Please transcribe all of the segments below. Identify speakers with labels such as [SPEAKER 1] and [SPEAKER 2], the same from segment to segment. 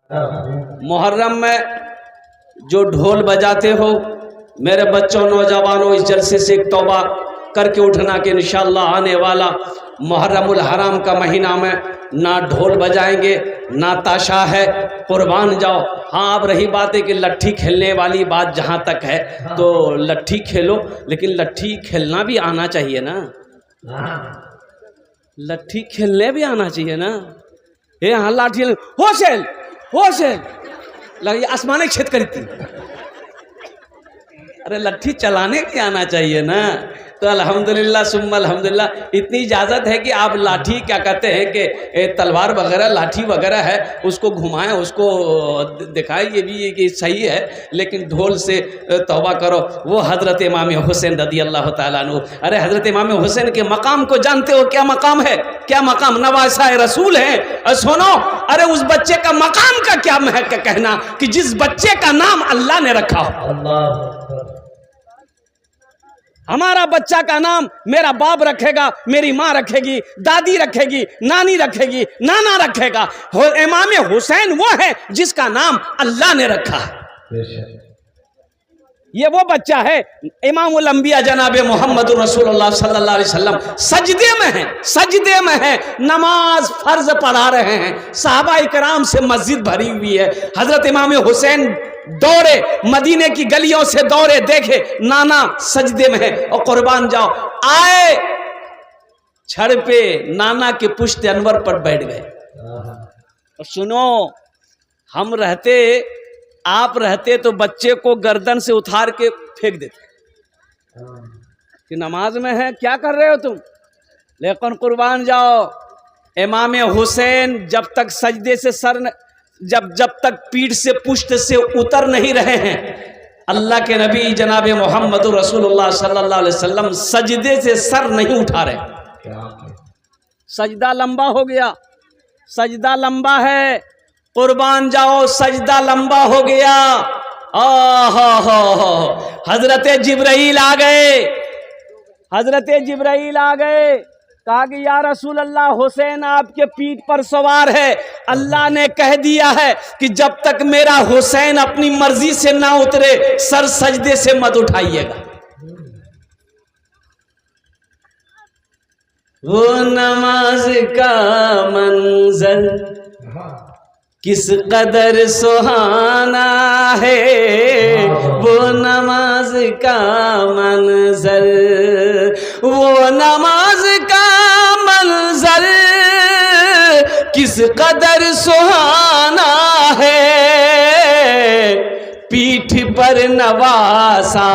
[SPEAKER 1] मुहर्रम में जो ढोल बजाते हो, मेरे बच्चों नौजवानों, इस जलसे से एक तौबा करके उठना कि इंशाअल्लाह आने वाला मुहर्रमुल हराम का महीना में ना ढोल बजाएंगे ना ताशा है, कुर्बान जाओ। हाँ, अब रही बात है कि लट्ठी खेलने वाली बात जहाँ तक है तो लट्ठी खेलो, लेकिन लट्ठी खेलना भी आना चाहिए ना, लट्ठी खेलने भी आना चाहिए ना। ये हाँ लाठी होशेल होशेल लगी आसमानी छेद करी थी, अरे लट्ठी चलाने भी आना चाहिए ना। तो अल्हम्दुलिल्लाह सुम्मा अल्हम्दुलिल्लाह इतनी इजाज़त है कि आप लाठी क्या कहते हैं कि तलवार वगैरह लाठी वगैरह है उसको घुमाएं, उसको दिखाएं, ये भी कि सही है, लेकिन ढोल से तौबा करो। वो हज़रत इमाम हुसैन रज़ी अल्लाह ताला अन्हु, अरे हज़रत इमाम हुसैन के मकाम को जानते हो? क्या मकाम है, क्या मकाम, नवासा रसूल है। सुनो, अरे उस बच्चे का मकाम का क्या महक कहना कि जिस बच्चे का नाम अल्लाह ने रखा हो। हमारा बच्चा का नाम मेरा बाप रखेगा, मेरी माँ रखेगी, दादी रखेगी, नानी रखेगी, नाना रखेगा। इमाम हुसैन वो है जिसका नाम अल्लाह ने रखा है। ये वो बच्चा है, इमामुल अंबिया जनाबे मोहम्मद रसूलुल्लाह सल्लल्लाहु अलैहि वसल्लम सजदे में है, सजदे में है, नमाज फर्ज पढ़ा रहे हैं, सहाबा इकराम से मस्जिद भरी हुई है। हजरत इमाम हुसैन दौड़े, मदीने की गलियों से दौड़े, देखे नाना सजदे में है और कुर्बान जाओ। आए छड़ पे नाना के पुश्त अनवर पर बैठ गए। और सुनो, हम रहते, आप रहते तो बच्चे को गर्दन से उतार के फेंक देते कि नमाज में है, क्या कर रहे हो तुम। लेकिन कुर्बान जाओ, इमाम हुसैन जब तक सजदे से सर जब तक पीठ से पुश्त से उतर नहीं रहे हैं, अल्लाह के नबी जनाब मोहम्मद रसूलुल्लाह सल्लल्लाहु अलैहि वसल्लम सजदे से सर नहीं उठा रहे। सजदा लंबा हो गया, सजदा लंबा है, कुर्बान जाओ, सजदा लंबा हो गया। हजरत जिब्राइल आ गए, हजरत जिब्राइल आ गए, कहा कि या रसूल अल्लाह, हुसैन आपके पीठ पर सवार है, अल्लाह ने कह दिया है कि जब तक मेरा हुसैन अपनी मर्जी से ना उतरे सर सजदे से मत उठाइएगा। वो नमाज का मंजर किस कदर सुहाना है, वो नमाज का मंजर, वो नमाज का मंजर किस कदर सुहाना है, पीठ पर नवासा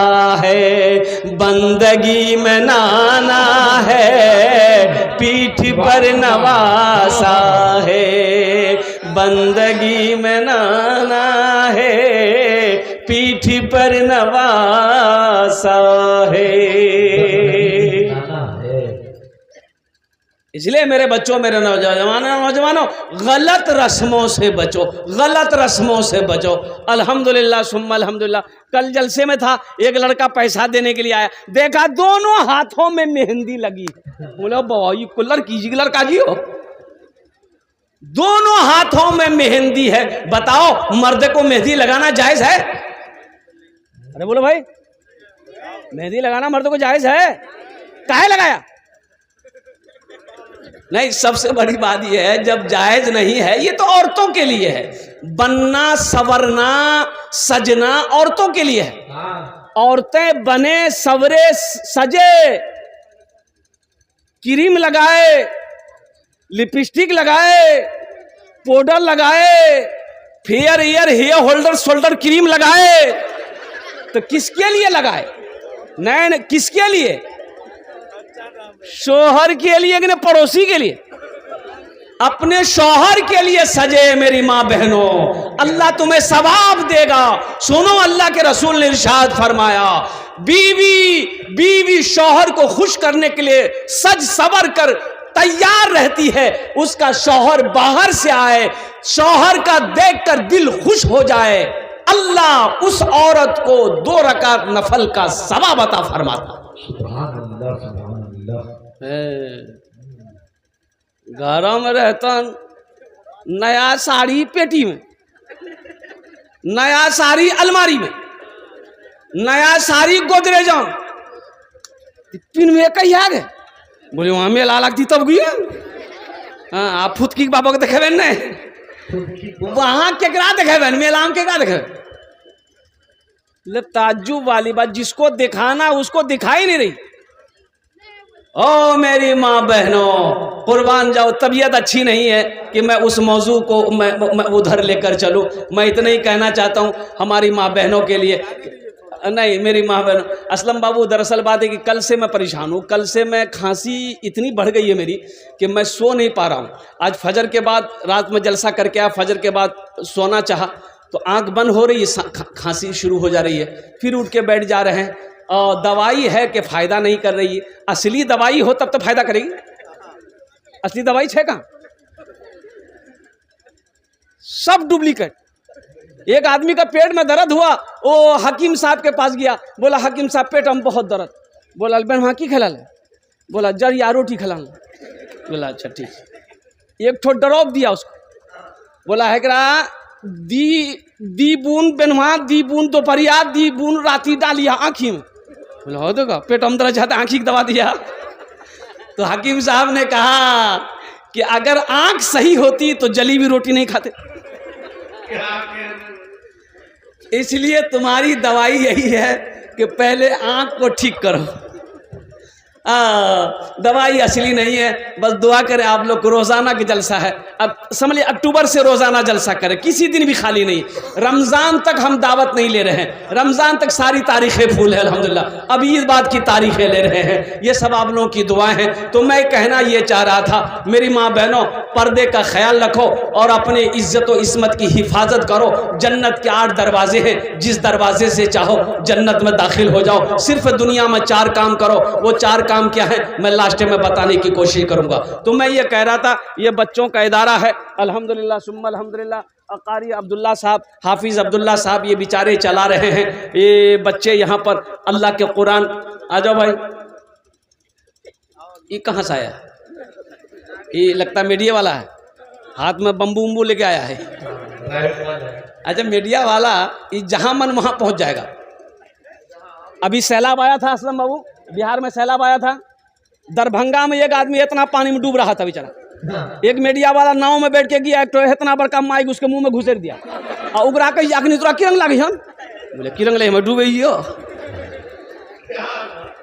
[SPEAKER 1] है, बंदगी में नाना है, पीठ पर नवासा है, बंदगी में नाना है, पीठ पर नवासा है। इसलिए मेरे बच्चों, मेरे नौजवानों, गलत रस्मों से बचो, गलत रस्मों से बचो। अल्हम्दुलिल्लाह सुम्मा अल्हम्दुलिल्लाह, कल जलसे में था, एक लड़का पैसा देने के लिए आया, देखा दोनों हाथों में मेहंदी लगी। बोला बाबा ये कुल्लर कीजिए, लड़का जी हो, दोनों हाथों में मेहंदी है, बताओ मर्द को मेहंदी लगाना जायज है? अरे बोलो भाई, मेहंदी लगाना मर्द को जायज है? काहे लगाया? नहीं, सबसे बड़ी बात यह है, जब जायज नहीं है, ये तो औरतों के लिए है, बनना सवरना सजना औरतों के लिए है। औरतें बने सवरे सजे, क्रीम लगाए, लिपस्टिक लगाए, पाउडर लगाए, fair ear hair holder shoulder cream लगाए, तो किसके लिए लगाए? नहीं, किसके लिए? शोहर के लिए कि पड़ोसी के लिए? अपने शौहर के लिए सजे मेरी माँ बहनों, अल्लाह तुम्हें सवाब देगा। सुनो, अल्लाह के रसूल ने इरशाद फरमाया, बीवी शौहर को खुश करने के लिए सज सवर कर तैयार रहती है, उसका शौहर बाहर से आए, शौहर का देखकर दिल खुश हो जाए, अल्लाह उस औरत को 2 रकात नफल का सवाब अता फरमाता। घरों में रहता नया साड़ी पेटी में, नया साड़ी अलमारी में, नया साड़ी गोदरेजों पिन में कही आ गए। बोले वहां मेला लगती तब गई। हाँ आप फुतकी बाबा को देखे नहीं, वहां केकरा देखे मेला में केकरा देखे। ताज्जुब वाली बात, जिसको दिखाना उसको दिखाई नहीं रही। ओ मेरी माँ बहनों, कुर्बान जाओ, तबीयत अच्छी नहीं है कि मैं उस मौजू को मैं उधर लेकर चलूं। मैं इतना ही कहना चाहता हूं हमारी माँ बहनों के लिए, नहीं मेरी माँ बहनों। असलम बाबू दरअसल बात है कि कल से मैं परेशान हूँ, कल से मैं खांसी इतनी बढ़ गई है मेरी कि मैं सो नहीं पा रहा हूँ। आज फजर के बाद रात में जलसा करके आया, फजर के बाद सोना चाहा तो आंख बंद हो रही है, खांसी शुरू हो जा रही है, फिर उठ के बैठ जा रहे हैं। और दवाई है कि फ़ायदा नहीं कर रही है। असली दवाई हो तब तो फायदा करेगी, असली दवाई है कहाँ, सब डुप्लीकेट। एक आदमी का पेट में दर्द हुआ, वो हकीम साहब के पास गया, बोला हकीम साहब पेट में बहुत दर्द। बोला अल्बन वहाँ की खिला ले, बोला जर या रोटी खिला ले। बोला अच्छा ठीक। एक ठो ड्रॉप दिया उसको, बोला है करा दी बून बेनवा, दी बून दोपहरिया, दी बून राती डालिया आँखी में। बोला हो तो का पेट हम दर्द चाहते, आँखी की दवा दिया। तो हकीम साहब ने कहा कि अगर आँख सही होती तो जली हुई रोटी नहीं खाते। इसलिए तुम्हारी दवाई यही है कि पहले आँख को ठीक करो। दवाई असली नहीं है, बस दुआ करें आप लोग को। रोज़ाना की जलसा है, अब समझ लिया अक्टूबर से रोज़ाना जलसा करें, किसी दिन भी खाली नहीं। रमज़ान तक हम दावत नहीं ले रहे हैं, रमज़ान तक सारी तारीखें फूल है अल्हम्दुलिल्लाह। अब ईद बाद की तारीखें ले रहे हैं, ये सब आप लोगों की दुआएं हैं। तो मैं कहना ये चाह रहा था मेरी माँ बहनों, पर्दे का ख्याल रखो और अपने इज्जत व इस्मत की हिफाजत करो। जन्नत के 8 दरवाजे हैं, जिस दरवाजे से चाहो जन्नत में दाखिल हो जाओ। सिर्फ दुनिया में 4 काम करो, वो 4 काम क्या है मैं लास्ट में बताने की कोशिश करूंगा। तो मैं ये कह रहा था, ये बच्चों का इदारा है अल्हम्दुलिल्लाह सुम्मा अल्हम्दुलिल्लाह। कारी अब्दुल्ला साहब, हाफिज अब्दुल्ला साहब ये बेचारे चला रहे हैं। ये बच्चे यहाँ पर अल्लाह के कुरान, आ जाओ भाई, ये कहाँ से आया? ये लगता मीडिया वाला है, हाथ में बम्बू उम्बू लेके आया है। अच्छा मीडिया वाला ये जहाँ मन वहाँ पहुँच जाएगा। अभी सैलाब आया था असलम बाबू, बिहार में सैलाब आया था, दरभंगा में एक आदमी इतना पानी में डूब रहा था बेचारा। एक मीडिया वाला नाव में बैठ के गया, तो इतना बड़का माइक उसके मुंह में घुसेर दिया और उगरा के अखनी तोरा किरंग लागे हन। बोले किरंग लगे मैं डूबे ही हो।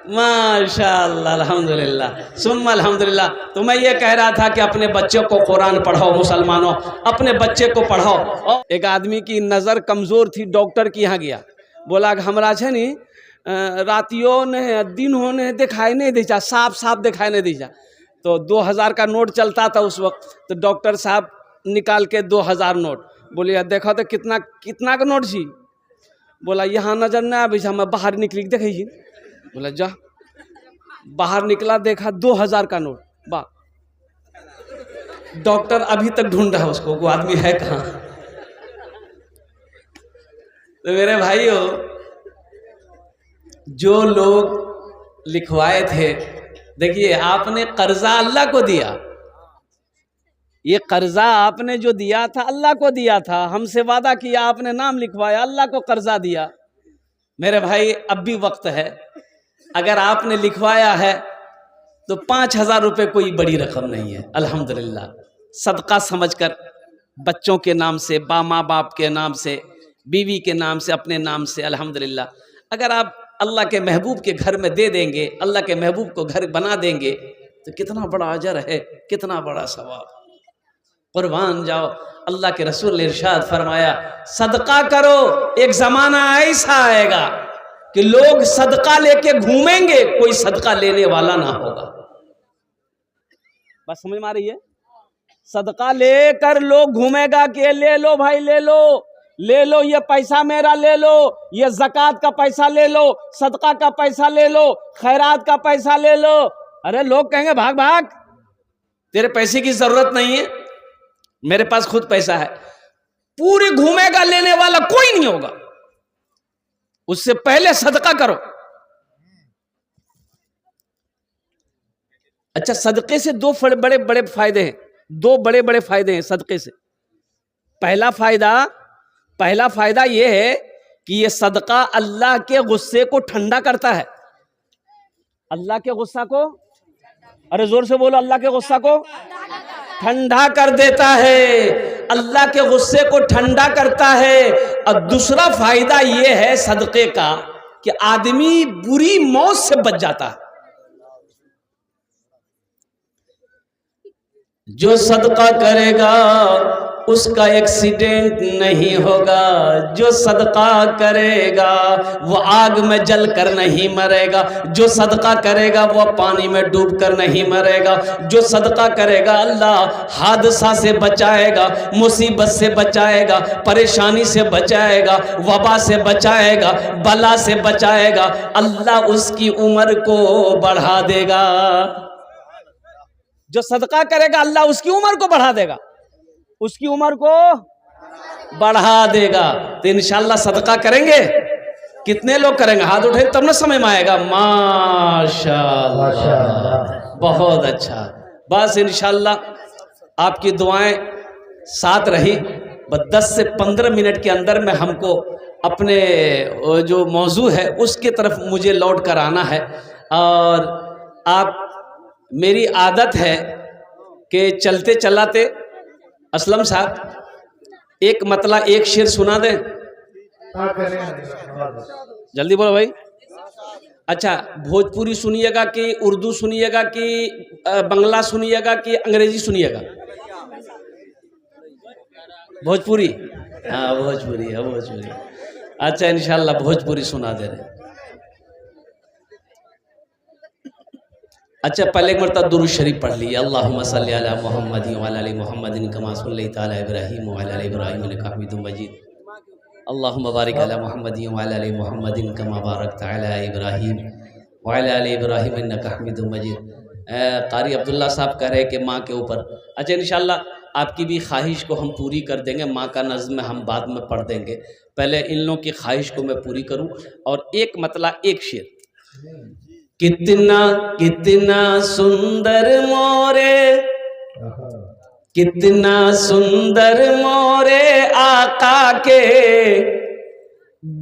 [SPEAKER 1] माशाअल्लाह अल्हम्दुलिल्लाह सुम्मा अल्हम्दुलिल्लाह। तो मैं ये कह रहा था कि अपने बच्चों को कुरान पढ़ाओ, मुसलमानों अपने बच्चे को पढ़ाओ। और एक आदमी की नज़र कमज़ोर थी, डॉक्टर के यहाँ गया, बोला हमरा छे नी रातियों ने दिनों ने दिखाई नहीं दीजा, साफ साफ दिखाई नहीं दीजा। तो 2000 का नोट चलता था उस वक्त, तो डॉक्टर साहब निकाल के 2000 नोट, बोले देखो तो कितना कितना का नोट जी। बोला यहाँ नजर ना आबे, मैं बाहर निकली देखी। बोला जा, बाहर निकला, देखा 2000 का नोट। वाह, डॉक्टर अभी तक ढूंढ रहा है उसको, वो आदमी है कहाँ। तो मेरे भाइयों, जो लोग लिखवाए थे, देखिए आपने कर्जा अल्लाह को दिया, ये कर्जा आपने जो दिया था अल्लाह को दिया था, हमसे वादा किया, आपने नाम लिखवाया, अल्लाह को कर्जा दिया। मेरे भाई अब भी वक्त है, अगर आपने लिखवाया है तो 5000 रुपये कोई बड़ी रकम नहीं है। अल्हम्दुलिल्लाह सदका समझकर बच्चों के नाम से, माँ बाप के नाम से, बीवी के नाम से, अपने नाम से, अल्हम्दुलिल्लाह अगर आप अल्लाह के महबूब के घर में दे देंगे, अल्लाह के महबूब को घर बना देंगे, तो कितना बड़ा अजर है, कितना बड़ा सवाब। कुर्बान जाओ, अल्लाह के रसूल ने इरशाद फरमाया सदका करो, एक ज़माना ऐसा आएगा कि लोग सदका लेके घूमेंगे, कोई सदका लेने वाला ना होगा। बस समझ में आ रही है? सदका लेकर लोग घूमेगा कि ले लो भाई, ले लो, ले लो, ये पैसा मेरा ले लो, ये ज़कात का पैसा ले लो, सदका का पैसा ले लो, खैरात का पैसा ले लो। अरे लोग कहेंगे भाग भाग, तेरे पैसे की जरूरत नहीं है, मेरे पास खुद पैसा है। पूरी घूमेगा, लेने वाला कोई नहीं होगा। उससे पहले सदका करो। अच्छा, सदके से 2 बड़े बड़े फायदे हैं, 2 बड़े बड़े फायदे हैं सदके से। पहला फायदा, पहला फायदा यह है कि ये सदका अल्लाह के गुस्से को ठंडा करता है। अल्लाह के गुस्सा को, अरे जोर से बोलो, अल्लाह के गुस्सा को ठंडा कर देता है, अल्लाह के गुस्से को ठंडा करता है। और दूसरा फायदा यह है सदक़े का कि आदमी बुरी मौत से बच जाता है। जो सदका करेगा उसका एक्सीडेंट नहीं होगा, जो सदका करेगा वो आग में जल कर नहीं मरेगा, जो सदका करेगा वो पानी में डूब कर नहीं मरेगा, जो सदका करेगा अल्लाह हादसा से बचाएगा, मुसीबत से बचाएगा, परेशानी से बचाएगा, वबा से बचाएगा, बला से बचाएगा, अल्लाह उसकी उम्र को बढ़ा देगा। जो सदका करेगा अल्लाह उसकी उम्र को बढ़ा देगा, उसकी उम्र को बढ़ा देगा। तो इंशाल्लाह सदका करेंगे। कितने लोग करेंगे? हाथ उठे तब ना समझ में आएगा। माशाअल्लाह, बहुत अच्छा। बस इंशाल्लाह आपकी दुआएं साथ रही। बस 10 से 15 मिनट के अंदर में हमको अपने जो मौजू है उसके तरफ मुझे लौट कर आना है। और आप, मेरी आदत है कि चलते चलाते असलम साहब एक मतला एक शेर सुना दें। जल्दी बोलो भाई। अच्छा, भोजपुरी सुनिएगा कि उर्दू सुनिएगा कि बंगला सुनिएगा कि अंग्रेजी सुनिएगा? भोजपुरी, हाँ भोजपुरी है, भोजपुरी। अच्छा, इंशाल्लाह भोजपुरी सुना दे रहे। अच्छा, पहले एक मरतबा दुरूद शरीफ पढ़ ली। अल्लाहुम्मा सल्ली अला मुहम्मदिन व अला आलि मुहम्मदिन कमा सल्लैता अला इब्राहीम व अला आलि इब्राहीम इन्नका हमीदुम मजीद। अल्लाहुम्मा बारिक अला मुहम्मदिन व अला आलि मुहम्मदिन कमा बारकता अला इब्राहीम व अला आलि इब्राहीम इन्नका हमीदुम मजीद। कारी अब्दुल्ला साहब कह रहे कि माँ के ऊपर। अच्छा, इंशाल्लाह आपकी भी ख्वाहिश को हम पूरी कर देंगे। माँ का नज़्म हम बाद में पढ़ देंगे, पहले इन लोगों की ख्वाहिश को मैं पूरी करूँ। और एक मतला एक शेर। कितना कितना सुंदर मोरे, कितना सुंदर मोरे आका के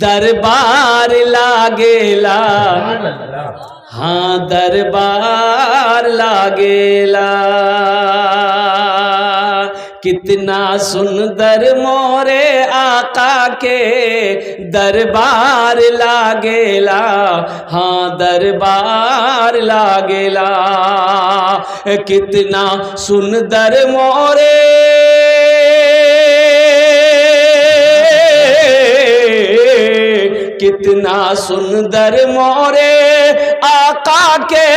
[SPEAKER 1] दरबार लागेला, हाँ दरबार लागेला। कितना सुंदर मोरे आका के दरबार लागेला, हाँ दरबार लागेला। कितना सुंदर मोरे कितना सुंदर मोरे आका के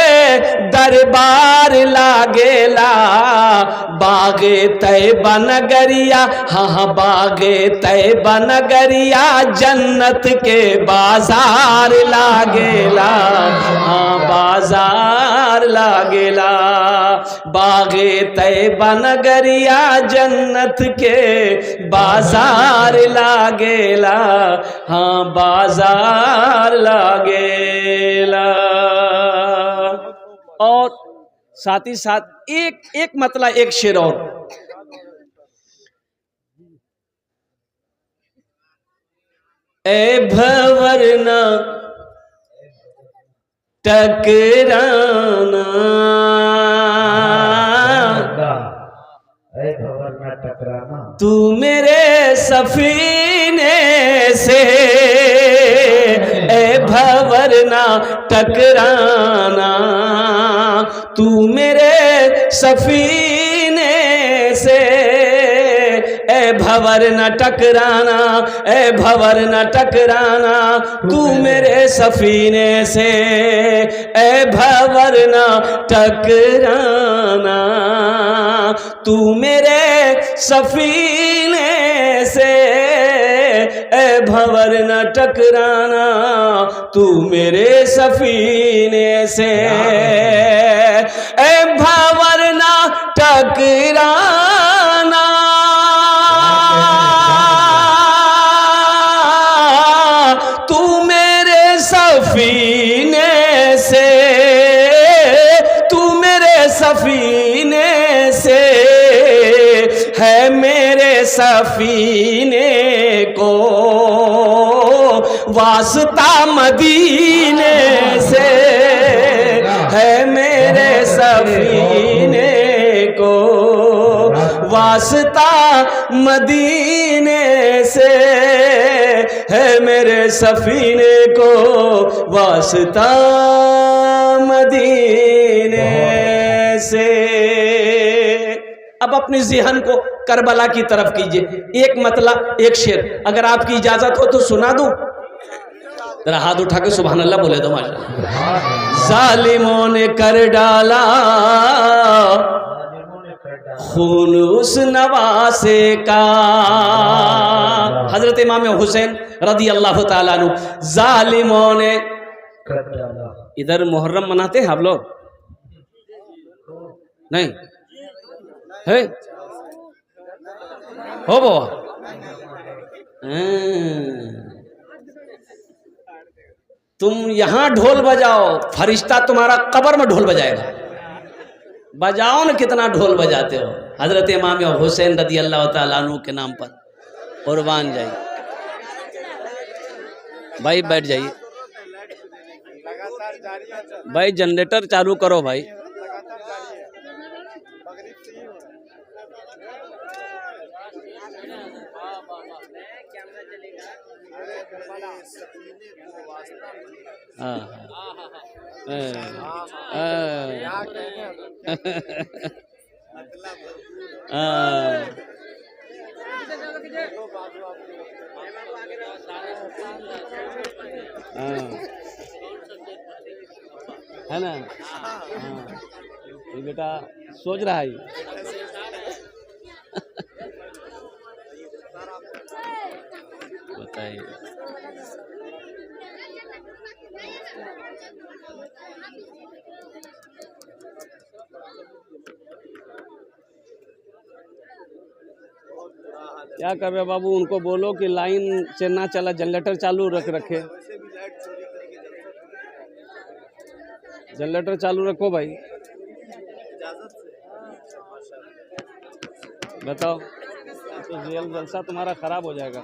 [SPEAKER 1] दरबार लागेला। बागे तैबा नगरिया, हाँ बागे तैबा नगरिया जन्नत के बाजार लागेला, हाँ बाजार लागेला। बागे तैबा नगरिया जन्नत के बाजार लागेला, हाँ बाजार लागेला। और साथ ही साथ एक मतला एक शेर और। ए भंवरना टकराना, तू मेरे सफीने से ए भंवरना टकराना, तू मेरे सफीने से ए भंवर न टकराना, ए भंवर न टकराना, तू मेरे सफीने से ए भंवर न टकराना, तू मेरे सफीने से ए भंवर न टकराना, तू मेरे सफीने से ए भंवर न टकराना, तू मेरे सफीने से, तू मेरे सफीने से है मेरे सफीने को वास्ता मदीने से है मेरे सफीने को, वास्ता मदीने से है मेरे सफीने को, वास्ता मदीने से। अब अपनी ज़हन को करबला की तरफ कीजिए। एक मतलब एक शेर अगर आपकी इजाजत हो तो सुना दूं। जरा हाथ उठा के सुभान अल्लाह बोले दो माशाअल्लाह। जालिमों ने कर डाला खून उस नवासे का, हजरत इमाम हुसैन रदी अल्लाह ताला अन्हु। जालिमों ने कर डाला। इधर मुहर्रम मनाते हैं आप लोग? नहीं है हो बो। तुम यहां ढोल बजाओ, फरिश्ता तुम्हारा कब्र में ढोल बजाएगा। बजाओ न, कितना ढोल बजाते हो। हजरत इमाम हुसैन रदी अल्लाह ताला अन्हु के नाम पर कुर्बान जाइए। भाई बैठ जाइए भाई, जनरेटर चालू करो भाई। है ना? ये बेटा सोच रहा है बताइए। क्या कर रहे बाबू? उनको बोलो कि लाइन से ना चला, जनरेटर चालू रखे। जनरेटर चालू रखो भाई। बताओ, तो रियल जलसा तुम्हारा खराब हो जाएगा।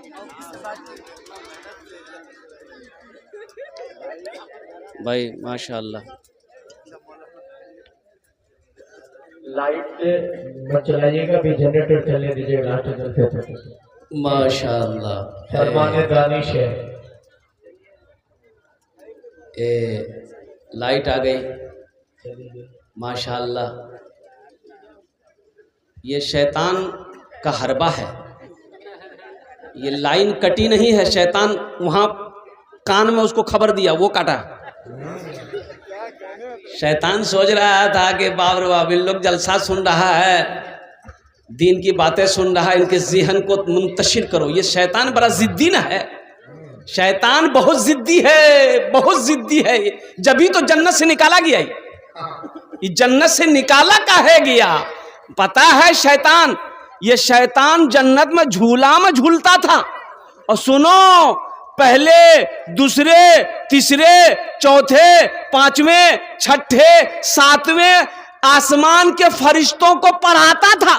[SPEAKER 1] भाई माशाअल्लाह।
[SPEAKER 2] लाइट मत चलाइएगा, भी जनरेटर चलने दीजिए। लाइट जलते थे
[SPEAKER 1] माशाअल्लाह।
[SPEAKER 2] फरमान दानिश है।
[SPEAKER 1] लाइट आ गई माशाअल्लाह। ये शैतान का हरबा है। ये लाइन कटी नहीं है, शैतान वहां कान में उसको खबर दिया, वो काटा। शैतान सोच रहा था कि बाप रे बाप, इन लोग जलसा सुन रहा है, दीन की बातें सुन रहा है, इनके ज़हन को मुंतशिर करो। ये शैतान बड़ा जिद्दी ना है, शैतान बहुत जिद्दी है, बहुत जिद्दी है। जभी तो जन्नत से निकाला गया। ये जन्नत से निकाला काहे गया पता है? शैतान, ये शैतान जन्नत में झूला में झूलता था। और सुनो, पहले दूसरे तीसरे चौथे पांचवें छठे सातवें आसमान के फरिश्तों को पढ़ाता था।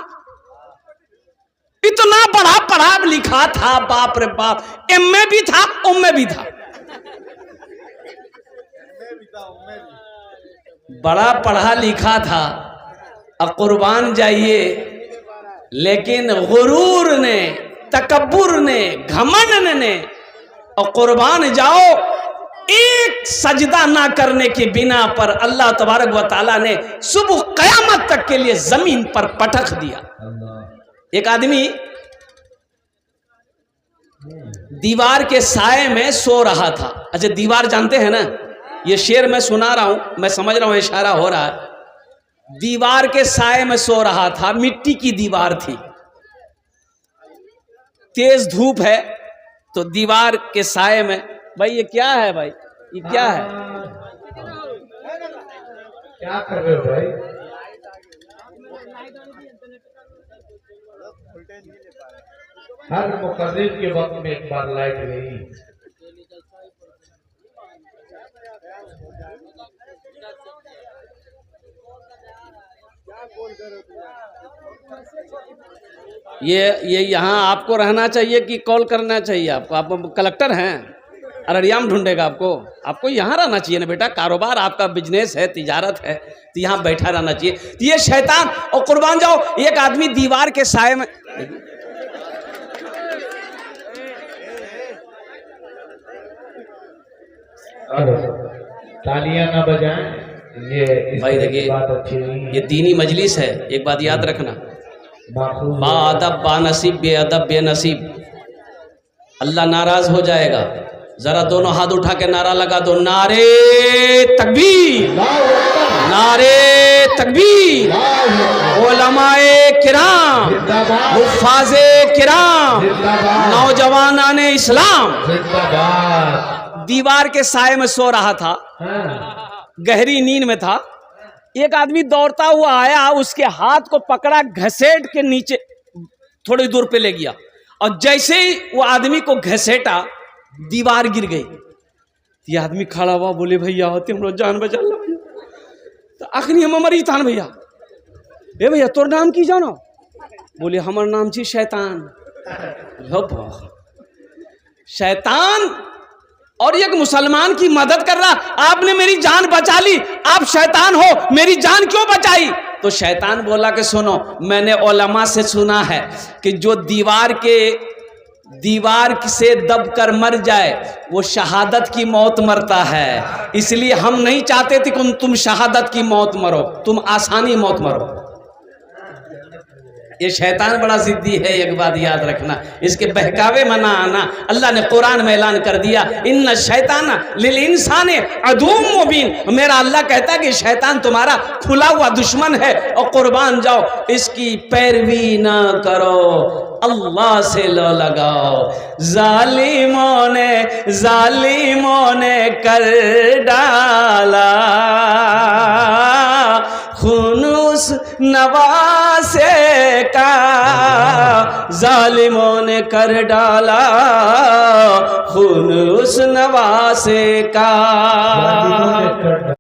[SPEAKER 1] इतना बड़ा पढ़ा लिखा था, बाप रे बाप। एमए भी था, उम्मे भी था, बड़ा पढ़ा लिखा था। अब कुर्बान जाइए, लेकिन गुरूर ने, तकब्बुर ने, घमंड ने, और कुर्बान जाओ, एक सजदा ना करने की बिना पर अल्लाह तबारक व तआला ने सुबह कयामत तक के लिए जमीन पर पटक दिया। एक आदमी दीवार के साए में सो रहा था। अच्छा, दीवार जानते हैं ना? ये शेर मैं सुना रहा हूं, मैं समझ रहा हूं इशारा हो रहा है। दीवार के साए में सो रहा था, मिट्टी की दीवार थी, तेज धूप है, तो दीवार के साए में। भाई ये क्या है भाई? ये क्या है?
[SPEAKER 2] क्या कर रहे हो भाई? हर मुकर्रिर के वक्त में एक बार लाइट गई।
[SPEAKER 1] ये यहाँ आपको रहना चाहिए कि कॉल करना चाहिए आपको? आप कलेक्टर हैं? अररिया में ढूंढेगा आपको? आपको यहाँ रहना चाहिए ना बेटा, कारोबार आपका बिजनेस है, तिजारत है, तो यहाँ बैठा रहना चाहिए। तो ये शैतान, और कुर्बान जाओ, एक आदमी दीवार के साए में,
[SPEAKER 2] और तालियां ना बजाएं, ये इस
[SPEAKER 1] भाई
[SPEAKER 2] तरह की
[SPEAKER 1] देखिए,
[SPEAKER 2] बात अच्छी नहीं है।
[SPEAKER 1] ये दीनी मजलिस है, एक बात याद रखना,
[SPEAKER 2] माखूज
[SPEAKER 1] बाअदब बानसीब बेअदब बेनसीब, अल्लाह नाराज हो जाएगा। जरा दोनों हाथ उठा के नारा लगा दो, नारे तकबीर, नारे तकबीर, उलमाए किराम, हुफ्फाज़े किराम, नौजवानाने इस्लाम। दीवार के साए में सो रहा था, गहरी नींद में था। एक आदमी दौड़ता हुआ आया, उसके हाथ को पकड़ा, घसेट के नीचे थोड़ी दूर पे ले गया, और जैसे ही वो आदमी को घसेटा, दीवार गिर गई। ये आदमी खड़ा हुआ, बोले भैया होते हम लोग जान बचा लो भैया। तो आखिरी हम मरी थान भैया, ए भैया तोर नाम की जानो? बोले हमार नाम छी शैतान। शैतान और एक मुसलमान की मदद कर रहा, आपने मेरी जान बचा ली, आप शैतान हो, मेरी जान क्यों बचाई? तो शैतान बोला कि सुनो, मैंने उलमा से सुना है कि जो दीवार से दबकर मर जाए वो शहादत की मौत मरता है, इसलिए हम नहीं चाहते थे कि तुम शहादत की मौत मरो, तुम आसानी मौत मरो। ये शैतान बड़ा जिद्दी है, एक बात याद रखना, इसके बहकावे में ना आना। अल्लाह ने कुरान में ऐलान कर दिया, इन्ना शैतान लिल इंसान अदुव्वुम मुबीन। मेरा अल्लाह कहता है कि शैतान तुम्हारा खुला हुआ दुश्मन है, और कुर्बान जाओ, इसकी पैरवी ना करो, अल्लाह से लो लगाओ। जालिमों ने कर डाला खुनूस नवासे का, जालिमों ने कर डाला खुनूस नवासे का।